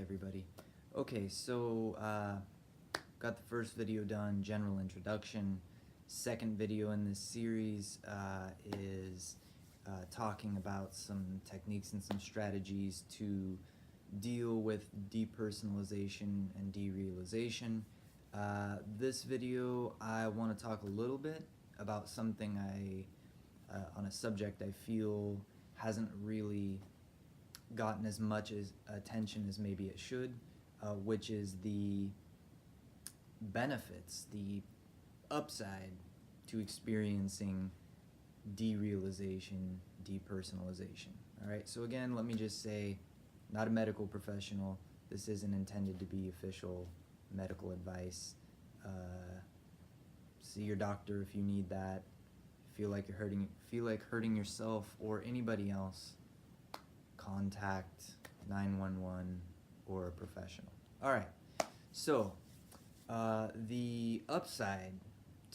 everybody. Okay, so got the first video done, general introduction. Second video in this series is talking about some techniques and some strategies to deal with depersonalization and derealization. This video I want to talk a little bit about something on a subject I feel hasn't really gotten as much attention as maybe it should, which is the benefits, the upside to experiencing derealization, depersonalization. All right, so again, let me just say, not a medical professional. This isn't intended to be official medical advice. See your doctor if you need that. Feel like hurting yourself or anybody else, contact 911 or a professional. All right, so the upside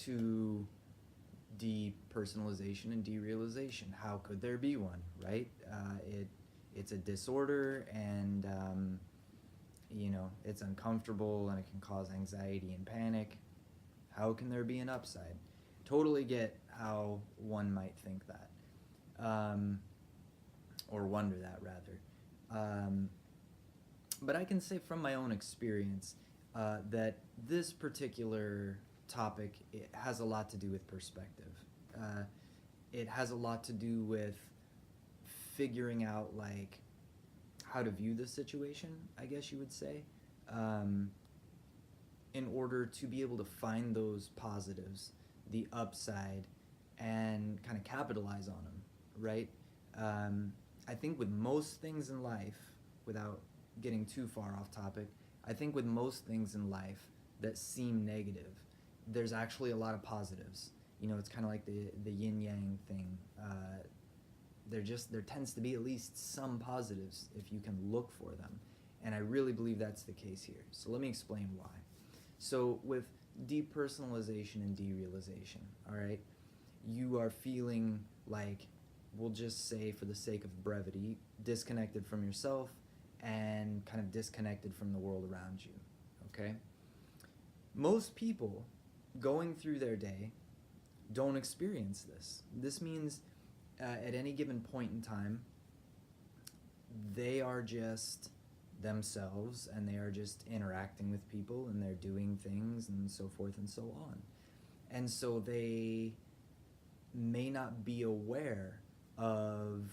to depersonalization and derealization, how could there be one, right? It's a disorder, and it's uncomfortable and it can cause anxiety and panic. How can there be an upside? Totally get how one might think that, or wonder that rather. But I can say from my own experience that this particular topic, it has a lot to do with perspective. It has a lot to do with figuring out like how to view the situation, I guess you would say, in order to be able to find those positives, the upside, and kind of capitalize on them, right? I think with most things in life, without getting too far off topic, I think with most things in life that seem negative, there's actually a lot of positives. It's kind of like the yin-yang thing. There tends to be at least some positives if you can look for them. And I really believe that's the case here. So let me explain why. So with depersonalization and derealization, all right, you are feeling like, we'll just say for the sake of brevity, disconnected from yourself and kind of disconnected from the world around you, okay? Most people going through their day don't experience this. This means at any given point in time, they are just themselves and they are just interacting with people and they're doing things and so forth and so on. And so they may not be aware of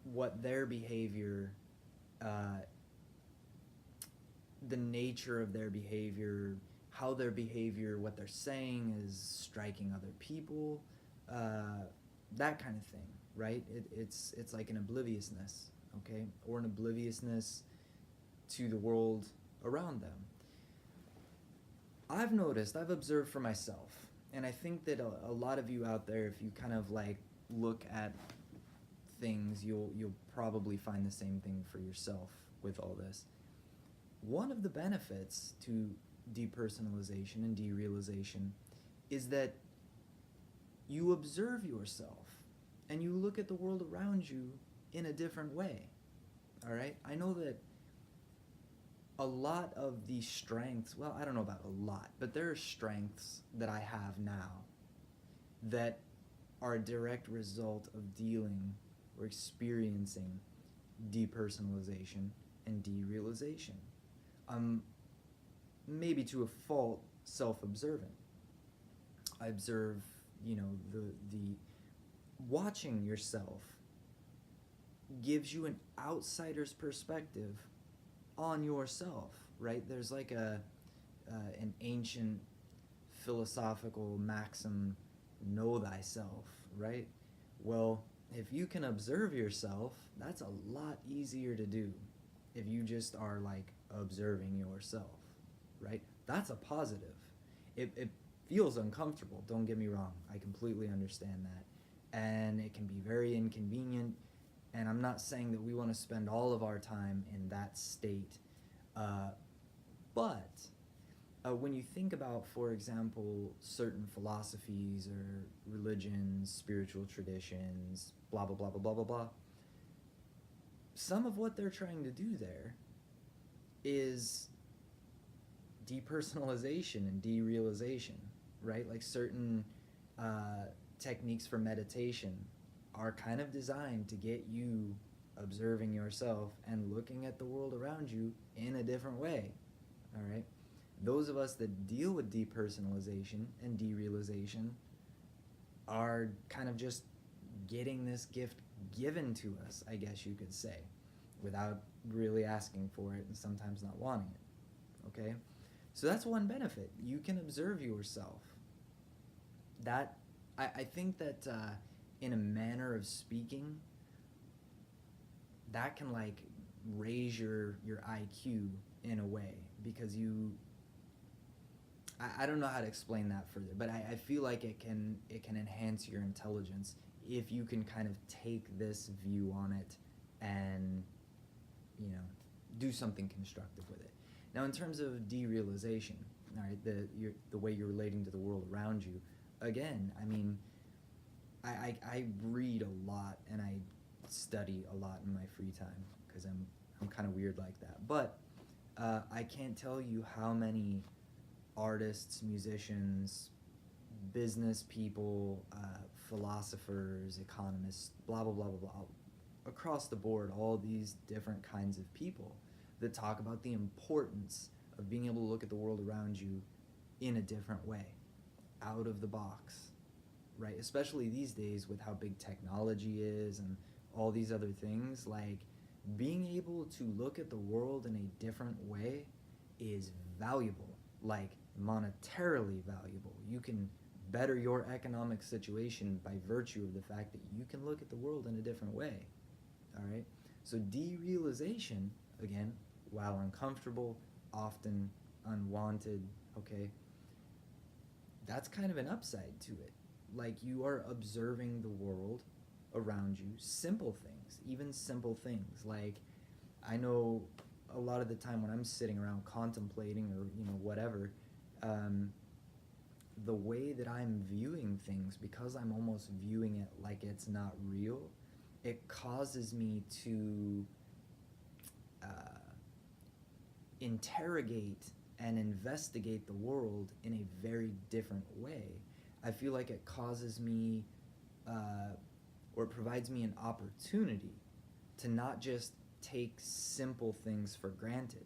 what their behavior, the nature of their behavior, how their behavior, what they're saying is striking other people, that kind of thing, right? It's like an obliviousness, okay? Or an obliviousness to the world around them. I've observed for myself, and I think that a lot of you out there, if you kind of like look at things, you'll probably find the same thing for yourself with all this. One of the benefits to depersonalization and derealization is that you observe yourself and you look at the world around you in a different way. All right? I know that a lot of the strengths, well, I don't know about a lot, but there are strengths that I have now that are a direct result of dealing or experiencing depersonalization and derealization. Maybe to a fault, self-observant. I observe, the watching yourself gives you an outsider's perspective on yourself, right? There's like an ancient philosophical maxim, know thyself, right? Well, if you can observe yourself, that's a lot easier to do if you just are like observing yourself, right? That's a positive. It feels uncomfortable, don't get me wrong. I completely understand that. And it can be very inconvenient, and I'm not saying that we want to spend all of our time in that state. But when you think about, for example, certain philosophies or religions, spiritual traditions, blah, blah, blah, blah, blah, blah, blah, some of what they're trying to do there is depersonalization and derealization, right? Like certain techniques for meditation are kind of designed to get you observing yourself and looking at the world around you in a different way, all right? Those of us that deal with depersonalization and derealization are kind of just getting this gift given to us, I guess you could say, without really asking for it and sometimes not wanting it, okay? So that's one benefit. You can observe yourself. That, I think that in a manner of speaking, that can like raise your IQ in a way, because I don't know how to explain that further, but I feel like it can enhance your intelligence if you can kind of take this view on it and, you know, do something constructive with it. Now, in terms of derealization, all right, the way you're relating to the world around you, again, I mean, I read a lot and I study a lot in my free time because I'm kind of weird like that. But I can't tell you how many artists, musicians, business people, philosophers, economists, blah, blah, blah, blah, blah, across the board, all these different kinds of people that talk about the importance of being able to look at the world around you in a different way, out of the box, right? Especially these days with how big technology is and all these other things, like being able to look at the world in a different way is valuable, like monetarily valuable. You can better your economic situation by virtue of the fact that you can look at the world in a different way, all right? So derealization, again, while uncomfortable, often unwanted, okay, that's kind of an upside to it. Like you are observing the world around you, simple things, even simple things. Like I know a lot of the time when I'm sitting around contemplating or, you know, whatever, the way that I'm viewing things, because I'm almost viewing it like it's not real, it causes me to interrogate and investigate the world in a very different way. I feel like it causes me, or it provides me an opportunity to not just take simple things for granted,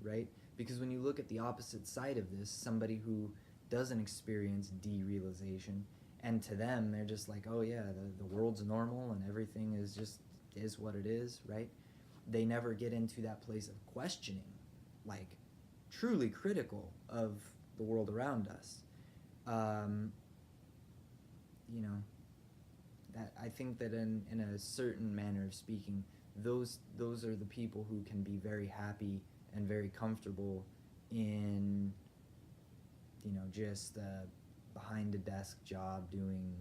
right? Because when you look at the opposite side of this, somebody who doesn't experience derealization, and to them, they're just like, oh yeah, the world's normal and everything is what it is, right? They never get into that place of questioning, like truly critical of the world around us. You know, that I think that in a certain manner of speaking, those are the people who can be very happy and very comfortable in, you know, just behind a desk job doing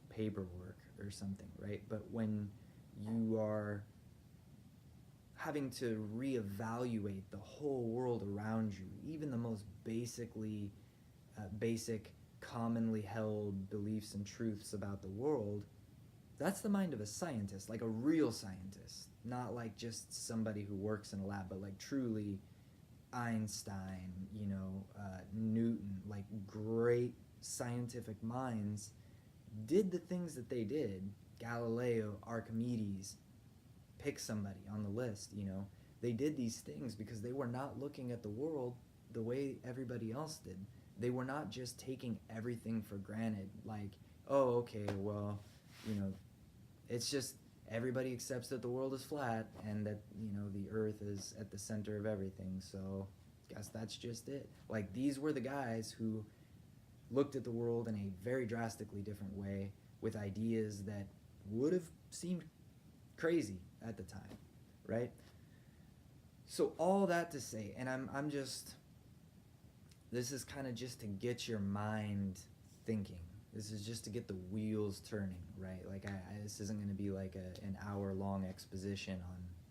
paperwork or something, right? But when you are having to reevaluate the whole world around you, even the most basic, commonly held beliefs and truths about the world, that's the mind of a scientist, like a real scientist, not like just somebody who works in a lab, but like truly Einstein, you know, Newton, like great scientific minds did the things that they did. Galileo, Archimedes, pick somebody on the list, you know. They did these things because they were not looking at the world the way everybody else did. They were not just taking everything for granted, like, oh, okay, well, you know, it's just everybody accepts that the world is flat and that, you know, the earth is at the center of everything, so I guess that's just it. Like, these were the guys who looked at the world in a very drastically different way with ideas that would have seemed crazy at the time, right? So all that to say, and I'm just, this is kind of just to get your mind thinking. This is just to get the wheels turning, right? Like this isn't going to be like an hour-long exposition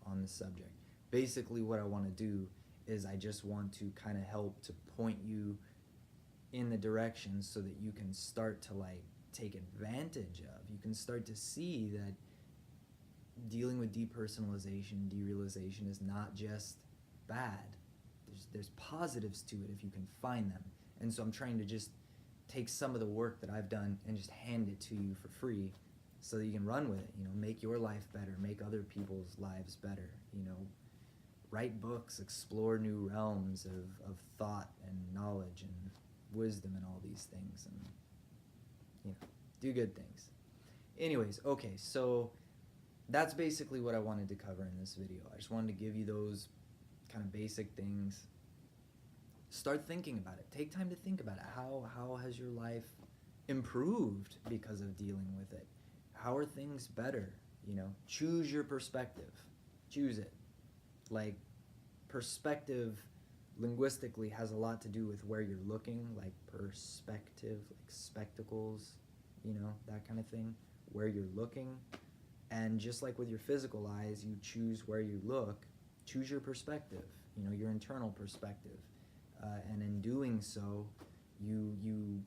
on the subject. Basically what I want to do is I just want to kind of help to point you in the direction so that you can start to like take advantage of. You can start to see that dealing with depersonalization, derealization is not just bad. There's positives to it if you can find them. And so I'm trying to just take some of the work that I've done and just hand it to you for free so that you can run with it, make your life better, make other people's lives better, write books, explore new realms of thought and knowledge and wisdom and all these things, and do good things. Anyways, okay, so that's basically what I wanted to cover in this video. I just wanted to give you those kind of basic things. Start thinking about it. Take time to think about it. How has your life improved because of dealing with it? How are things better? Choose your perspective. Choose it. Like, perspective linguistically has a lot to do with where you're looking, like perspective, like spectacles, that kind of thing, where you're looking. And just like with your physical eyes, you choose where you look. Choose your perspective, your internal perspective. And in doing so, you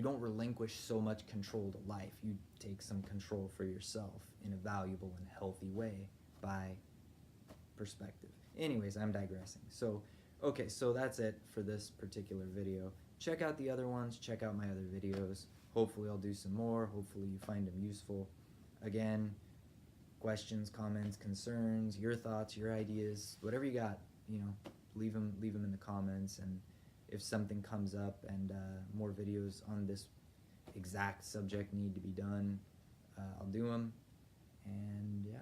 don't relinquish so much control to life. You take some control for yourself in a valuable and healthy way by perspective. Anyways, I'm digressing. So, okay, so that's it for this particular video. Check out the other ones. Check out my other videos. Hopefully I'll do some more. Hopefully you find them useful. Again, questions, comments, concerns, your thoughts, your ideas, whatever you got, leave them in the comments. And if something comes up and more videos on this exact subject need to be done, I'll do them. And yeah.